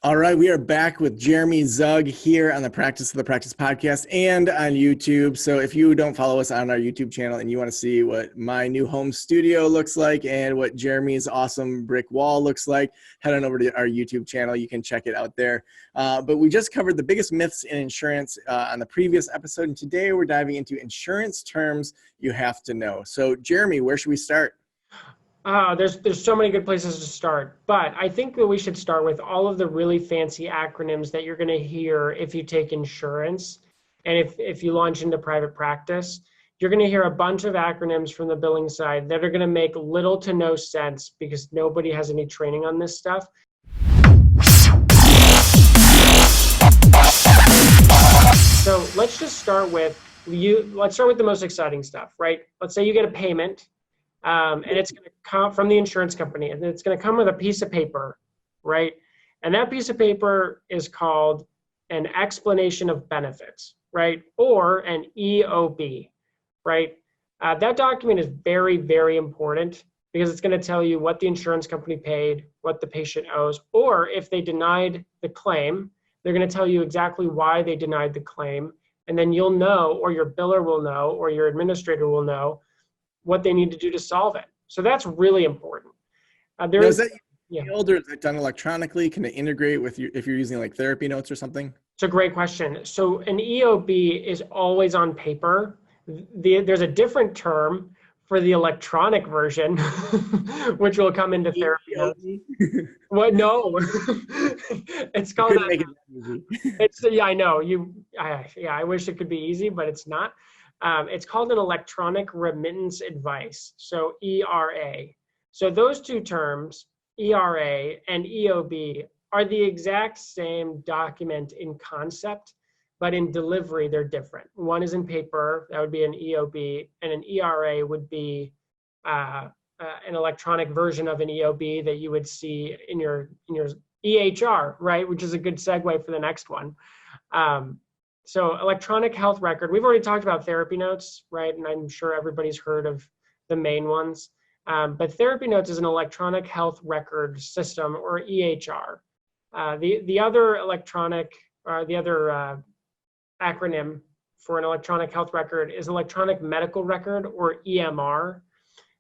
All right, we are back with Jeremy Zug here on the Practice of the Practice podcast and on YouTube. So if you don't follow us on our YouTube channel and you want to see what my new home studio looks like and what Jeremy's awesome brick wall looks like, head on over to our YouTube channel. You can check it out there. But we just covered the biggest myths in insurance on the previous episode. And today we're diving into insurance terms you have to know. So Jeremy, where should we start? There's so many good places to start, but I think that we should start with all of the really fancy acronyms that you're going to hear if you take insurance and if you launch into private practice. You're going to hear a bunch of acronyms from the billing side that are going to make little to no sense because nobody has any training on this stuff. So let's just start with let's start with the most exciting stuff, right? Let's say you get a payment. And it's going to come from the insurance company, and it's going to come with a piece of paper, right? And that piece of paper is called an explanation of benefits, right? Or an EOB, right? That document is very, very important because it's going to tell you what the insurance company paid, what the patient owes, or if they denied the claim, they're going to tell you exactly why they denied the claim. And then you'll know, or your biller will know, or your administrator will know what they need to do to solve it. So that's really important. Is that emailed or is it done electronically? Can it integrate with you if you're using like therapy notes or something? It's a great question. So an EOB is always on paper. There's a different term for the electronic version, which will come into therapy notes. What? No, it's called. I know I wish it could be easy, but it's not. It's called an electronic remittance advice, so ERA. So those two terms, ERA and EOB, are the exact same document in concept, but in delivery, they're different. One is in paper, that would be an EOB, and an ERA would be an electronic version of an EOB that you would see in your EHR, right? Which is a good segue for the next one. So electronic health record, we've already talked about therapy notes, right? And I'm sure everybody's heard of the main ones. But therapy notes is an electronic health record system, or EHR. The other acronym for an electronic health record is electronic medical record, or EMR.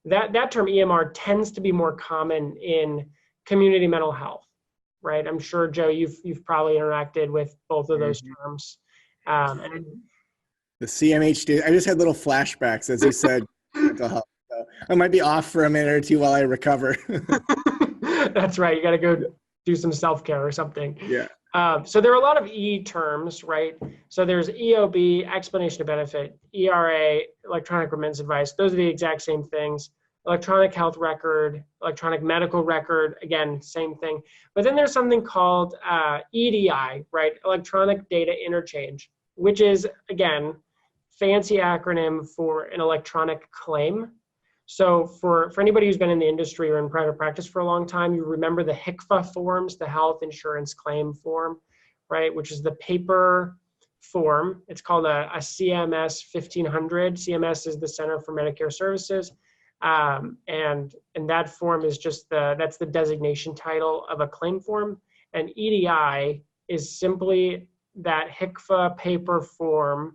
That term EMR tends to be more common in community mental health, right? I'm sure, Joe, you've probably interacted with both of those terms. The CMHD, I just had little flashbacks as you said mental health. So I might be off for a minute or two while I recover. That's right. You got to go do some self-care or something. Yeah. So there are a lot of E terms, right? So there's EOB, explanation of benefit, ERA, electronic remittance advice. Those are the exact same things. Electronic health record, electronic medical record, again, same thing. But then there's something called EDI, right? Electronic data interchange, which is, again, fancy acronym for an electronic claim. So for anybody who's been in the industry or in private practice for a long time, you remember the HCFA forms, the health insurance claim form, right? Which is the paper form. It's called a CMS 1500. CMS is the Center for Medicare Services. And that form is just that's the designation title of a claim form. And EDI is simply that HCFA paper form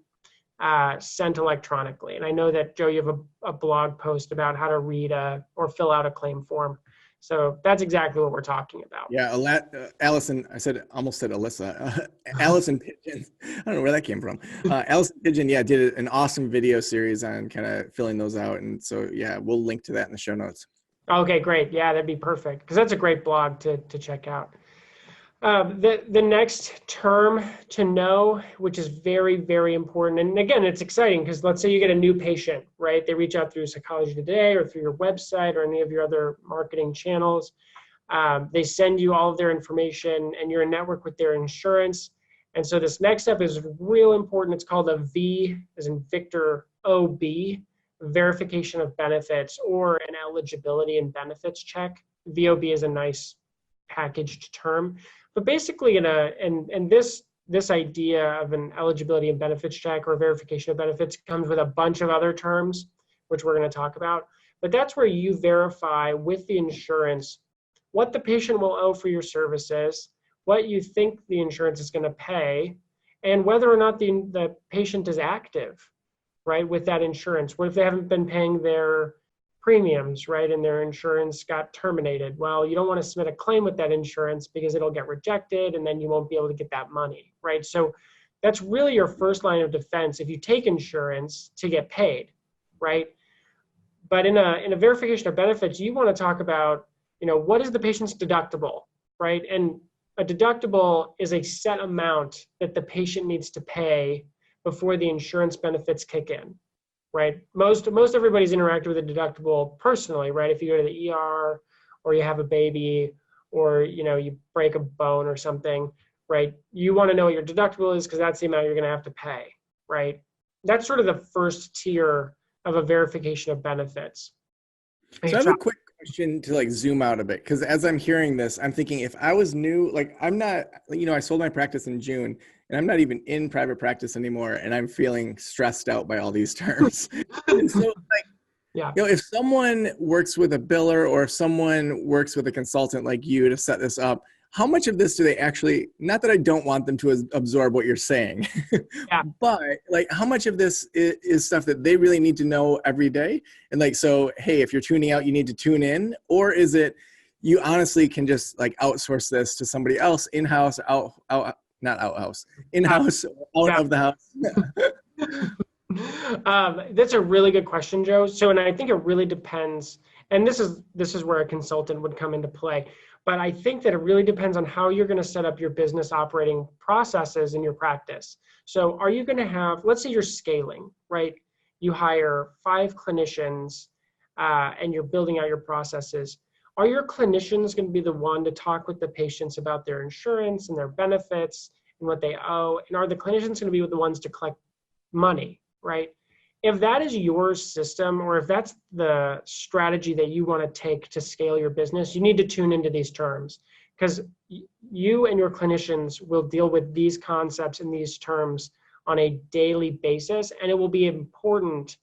sent electronically. And I know that, Joe, you have a blog post about how to read or fill out a claim form. So that's exactly what we're talking about. Yeah, Allison, almost said Alyssa. Allison Pigeon, I don't know where that came from. Allison Pigeon, did an awesome video series on kind of filling those out. And so, we'll link to that in the show notes. Okay, great. Yeah, that'd be perfect because that's a great blog to check out. The next term to know, which is very, very important, and again, it's exciting because let's say you get a new patient, right? They reach out through Psychology Today or through your website or any of your other marketing channels. They send you all of their information and you're in network with their insurance. And so this next step is real important. It's called a V, as in Victor, OB, verification of benefits, or an eligibility and benefits check. VOB is a nice packaged term. But basically, this idea of an eligibility and benefits check or verification of benefits comes with a bunch of other terms, which we're going to talk about. But that's where you verify with the insurance what the patient will owe for your services, what you think the insurance is going to pay, and whether or not the patient is active, right, with that insurance. What if they haven't been paying their premiums, right, and their insurance got terminated? Well, you don't want to submit a claim with that insurance because it'll get rejected and then you won't be able to get that money, right? So that's really your first line of defense if you take insurance to get paid, right? But in a verification of benefits, you want to talk about, what is the patient's deductible, right? And a deductible is a set amount that the patient needs to pay before the insurance benefits kick in, right? Most everybody's interacted with a deductible personally, right? If you go to the ER or you have a baby or, you break a bone or something, right? You want to know what your deductible is because that's the amount you're going to have to pay, right? That's sort of the first tier of a verification of benefits. So I have a quick question to like zoom out a bit, because as I'm hearing this, I'm thinking if I was new, like I'm not, I sold my practice in June and I'm not even in private practice anymore, and I'm feeling stressed out by all these terms. And so like, yeah. If someone works with a biller or if someone works with a consultant like you to set this up, how much of this do they actually, not that I don't want them to absorb what you're saying, yeah. but like how much of this is stuff that they really need to know every day? And like, so, hey, if you're tuning out, you need to tune in, or is it, you honestly can just like outsource this to somebody else in-house, not outhouse, in-house, out yeah. of the house? That's a really good question, Joe. So, and I think it really depends, and this is where a consultant would come into play. But I think that it really depends on how you're going to set up your business operating processes in your practice. So are you going to have, let's say you're scaling, right? You hire 5 clinicians and you're building out your processes. Are your clinicians going to be the one to talk with the patients about their insurance and their benefits and what they owe? And are the clinicians going to be the ones to collect money, right? If that is your system, or if that's the strategy that you want to take to scale your business, you need to tune into these terms, because you and your clinicians will deal with these concepts and these terms on a daily basis, and it will be important,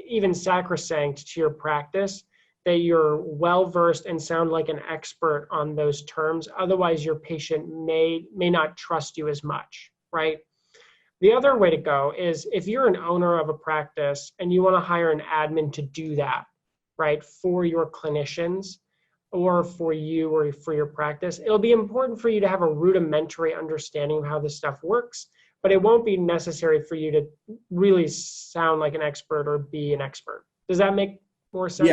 even sacrosanct to your practice, that you're well-versed and sound like an expert on those terms. Otherwise, your patient may not trust you as much, right? The other way to go is if you're an owner of a practice and you want to hire an admin to do that, right, for your clinicians or for you or for your practice, it'll be important for you to have a rudimentary understanding of how this stuff works, but it won't be necessary for you to really sound like an expert or be an expert. Does that make more sense?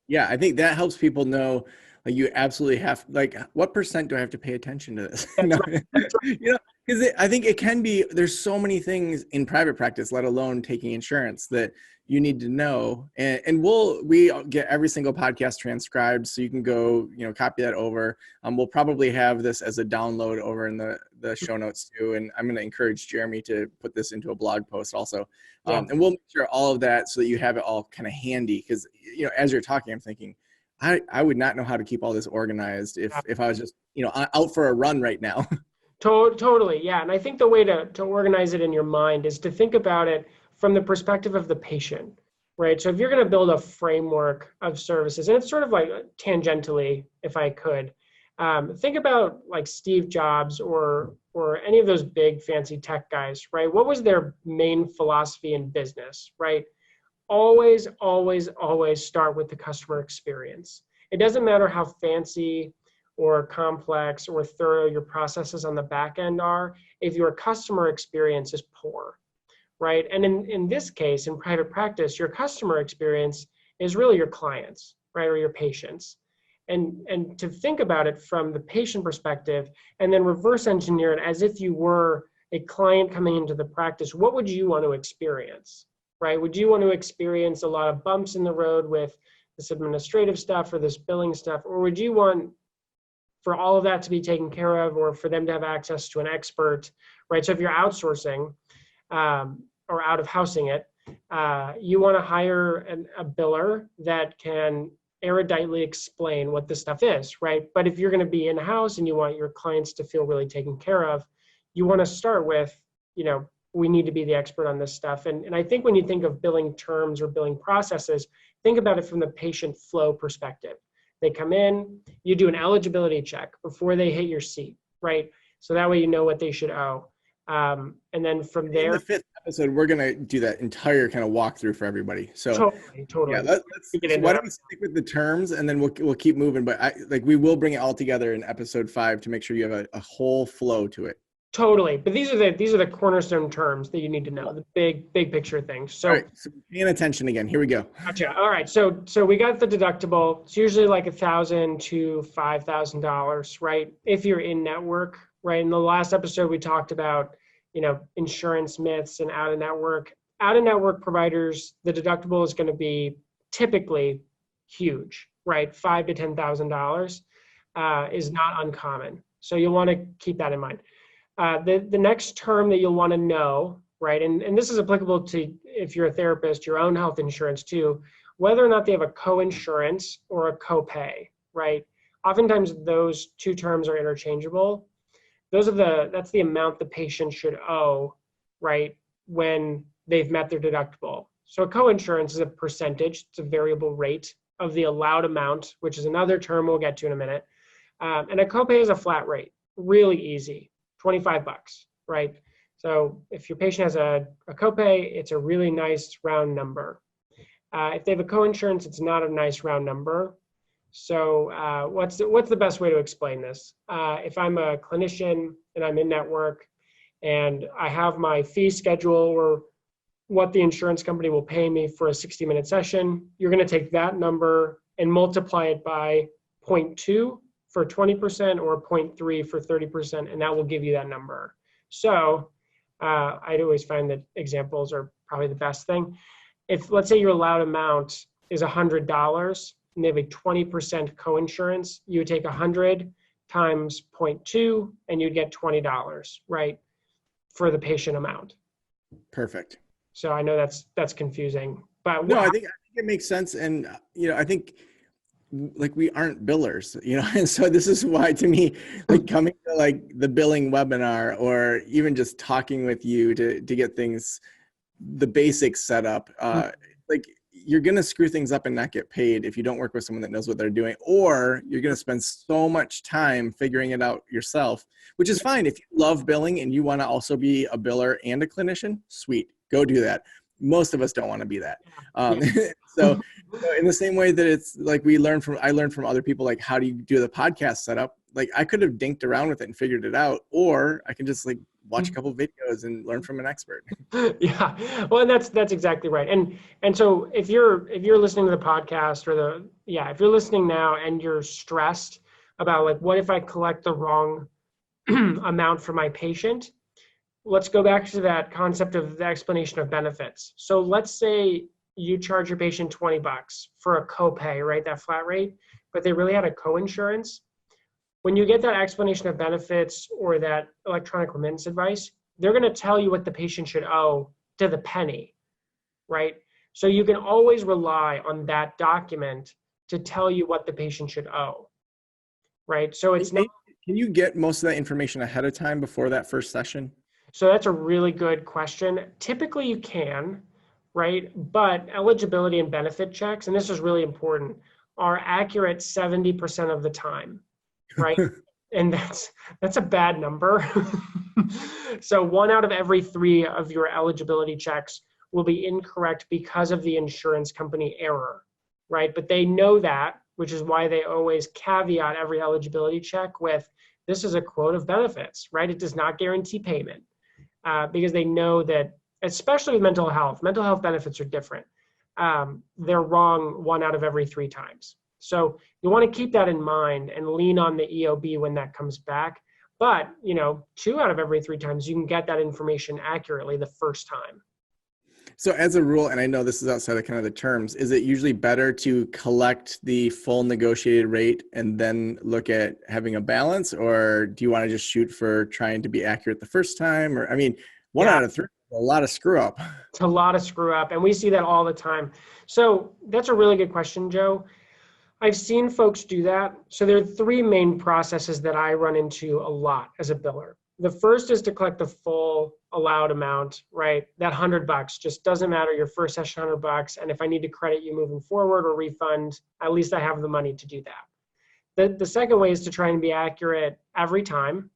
Yeah. I think that helps people know, like, you absolutely have, like, what percent do I have to pay attention to this? That's right. That's right. Because I think it can be, there's so many things in private practice, let alone taking insurance, that you need to know. And we get every single podcast transcribed, so you can go, copy that over. We'll probably have this as a download over in the show notes too. And I'm going to encourage Jeremy to put this into a blog post also. And we'll make sure all of that so that you have it all kind of handy. Because, as you're talking, I'm thinking, I would not know how to keep all this organized if I was just, out for a run right now. Totally, yeah. And I think the way to organize it in your mind is to think about it from the perspective of the patient, right? So if you're going to build a framework of services, and it's sort of like tangentially, if I could, think about like Steve Jobs or any of those big fancy tech guys, right? What was their main philosophy in business, right? Always, always, always start with the customer experience. It doesn't matter how fancy or complex or thorough your processes on the back end are, if your customer experience is poor, right? And in this case, in private practice, your customer experience is really your clients, right, or your patients. And to think about it from the patient perspective and then reverse engineer it as if you were a client coming into the practice, what would you want to experience, right? Would you want to experience a lot of bumps in the road with this administrative stuff or this billing stuff, or would you want for all of that to be taken care of, or for them to have access to an expert, right? So if you're outsourcing or out of housing it, you want to hire a biller that can eruditely explain what this stuff is, right? But if you're going to be in-house and you want your clients to feel really taken care of, you want to start with, we need to be the expert on this stuff. And I think when you think of billing terms or billing processes, think about it from the patient flow perspective. They come in, you do an eligibility check before they hit your seat, right? So that way you know what they should owe. And then from there, In the fifth episode, we're gonna do that entire kind of walkthrough for everybody. So totally. yeah, We get so into why that. don't we stick with the terms and then we'll keep moving. But we will bring it all together in episode 5 to make sure you have a whole flow to it. Totally. But these are the cornerstone terms that you need to know, the big picture things. So All right, so paying attention again. Here we go. gotcha. All right. So we got the deductible. It's usually like $1,000 to $5,000, right? If you're in network, right? In the last episode, we talked about, insurance myths and out of network. Out of network providers, the deductible is going to be typically huge, right? $5,000 to $10,000 is not uncommon. So you'll want to keep that in mind. The next term that you'll want to know, right, and this is applicable to, if you're a therapist, your own health insurance too, whether or not they have a co-insurance or a copay, right? Oftentimes those two terms are interchangeable. That's the amount the patient should owe, right, when they've met their deductible. So a co-insurance is a percentage, it's a variable rate of the allowed amount, which is another term we'll get to in a minute. And a copay is a flat rate, really easy. $25, right? So if your patient has a copay, it's a really nice round number. If they have a co-insurance, it's not a nice round number. So what's the best way to explain this? If I'm a clinician and I'm in network and I have my fee schedule or what the insurance company will pay me for a 60-minute session, you're going to take that number and multiply it by 0.2 for 20% or 0.3 for 30%, and that will give you that number. So I'd always find that examples are probably the best thing. If, let's say, your allowed amount is $100 and they have a 20% coinsurance, you would take 100 times 0.2 and you'd get $20, right, for the patient amount. Perfect. So I know that's confusing, but no, I think it makes sense, and I think, like, we aren't billers, and so this is why, to me, like, coming to like the billing webinar or even just talking with you to get things, the basics set up, like, you're going to screw things up and not get paid if you don't work with someone that knows what they're doing, or you're going to spend so much time figuring it out yourself, which is fine. If you love billing and you want to also be a biller and a clinician, sweet, go do that. Most of us don't want to be that. So in the same way that it's like I learned from other people, like, how do you do the podcast setup? Like, I could have dinked around with it and figured it out, or I can just like watch a couple of videos and learn from an expert. Yeah, well, and that's exactly right. And so if you're listening to the podcast if you're listening now and you're stressed about, like, what if I collect the wrong amount for my patient? Let's go back to that concept of the explanation of benefits. So let's say you charge your patient $20 for a copay, right? That flat rate, but they really had a co-insurance. When you get that explanation of benefits or that electronic remittance advice, they're going to tell you what the patient should owe to the penny, right? So you can always rely on that document to tell you what the patient should owe, right? So it's not. Can you get most of that information ahead of time before that first session? So that's a really good question. Typically you can, right? But eligibility and benefit checks, and this is really important, are accurate 70% of the time, right? And that's a bad number. So 1 out of every 3 of your eligibility checks will be incorrect because of the insurance company error, right? But they know that, which is why they always caveat every eligibility check with, this is a quote of benefits, right? It does not guarantee payment. Because they know that, especially with mental health benefits are different. They're wrong 1 out of every 3 times. So you want to keep that in mind and lean on the EOB when that comes back. But 2 out of every 3 times, you can get that information accurately the first time. So as a rule, and I know this is outside of kind of the terms, is it usually better to collect the full negotiated rate and then look at having a balance, or do you want to just shoot for trying to be accurate the first time? Or, I mean, 1 out of 3, a lot of screw up. It's a lot of screw up, and we see that all the time. So that's a really good question, Joe. I've seen folks do that. So there are 3 main processes that I run into a lot as a biller. The first is to collect the full allowed amount, right? That $100 just doesn't matter. Your first session, $100. And if I need to credit you moving forward or refund, at least I have the money to do that. The second way is to try and be accurate every time.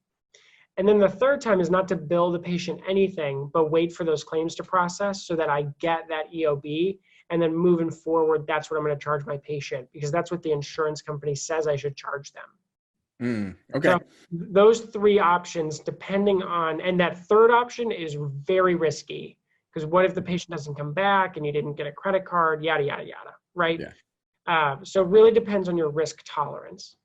And then the third time is not to bill the patient anything, but wait for those claims to process so that I get that EOB. And then moving forward, that's what I'm going to charge my patient, because that's what the insurance company says I should charge them. Okay. So those three options, depending on, and that third option is very risky, because what if the patient doesn't come back and you didn't get a credit card, yada, yada, yada, right? Yeah. So it really depends on your risk tolerance.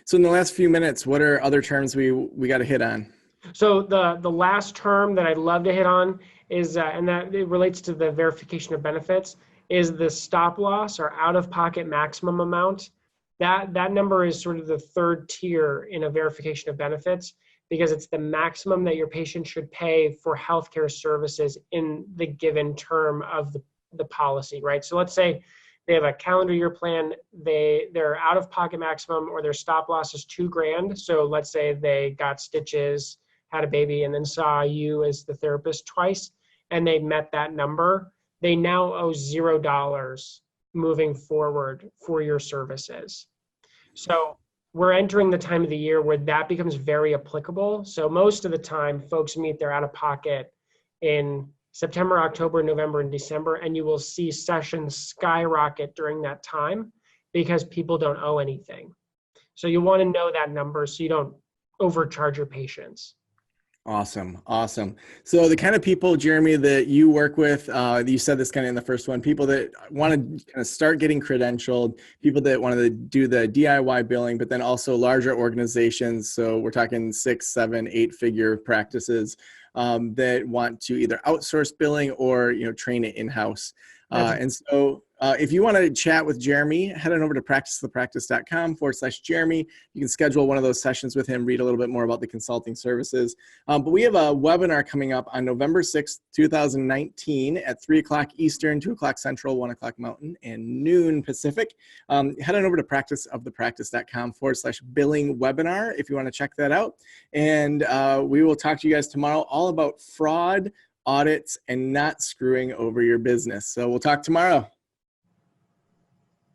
So in the last few minutes, what are other terms we got to hit on? So the last term that I'd love to hit on is, and that it relates to the verification of benefits, is the stop loss or out-of-pocket maximum amount. That number is sort of the third tier in a verification of benefits, because it's the maximum that your patient should pay for healthcare services in the given term of the policy, right? So let's say they have a calendar year plan, their out-of-pocket maximum or their stop loss is $2,000. So let's say they got stitches, had a baby, and then saw you as the therapist twice, and they met that number. They now owe $0 moving forward for your services. So we're entering the time of the year where that becomes very applicable. So most of the time, folks meet their out-of-pocket in September, October, November, and December, and you will see sessions skyrocket during that time because people don't owe anything. So you want to know that number so you don't overcharge your patients. Awesome. Awesome. So the kind of people, Jeremy, that you work with, you said this kind of in the first one, people that want to kind of start getting credentialed, people that want to do the DIY billing, but then also larger organizations. So we're talking 6, 7, 8-figure practices that want to either outsource billing or, train it in-house. And so if you want to chat with Jeremy, head on over to practicethepractice.com/Jeremy. You can schedule one of those sessions with him, read a little bit more about the consulting services. But we have a webinar coming up on November 6th, 2019 at 3 o'clock Eastern, 2 o'clock Central, 1 o'clock Mountain, and noon Pacific. Head on over to practiceofthepractice.com/billing webinar if you want to check that out. And we will talk to you guys tomorrow all about fraud, audits, and not screwing over your business. So we'll talk tomorrow.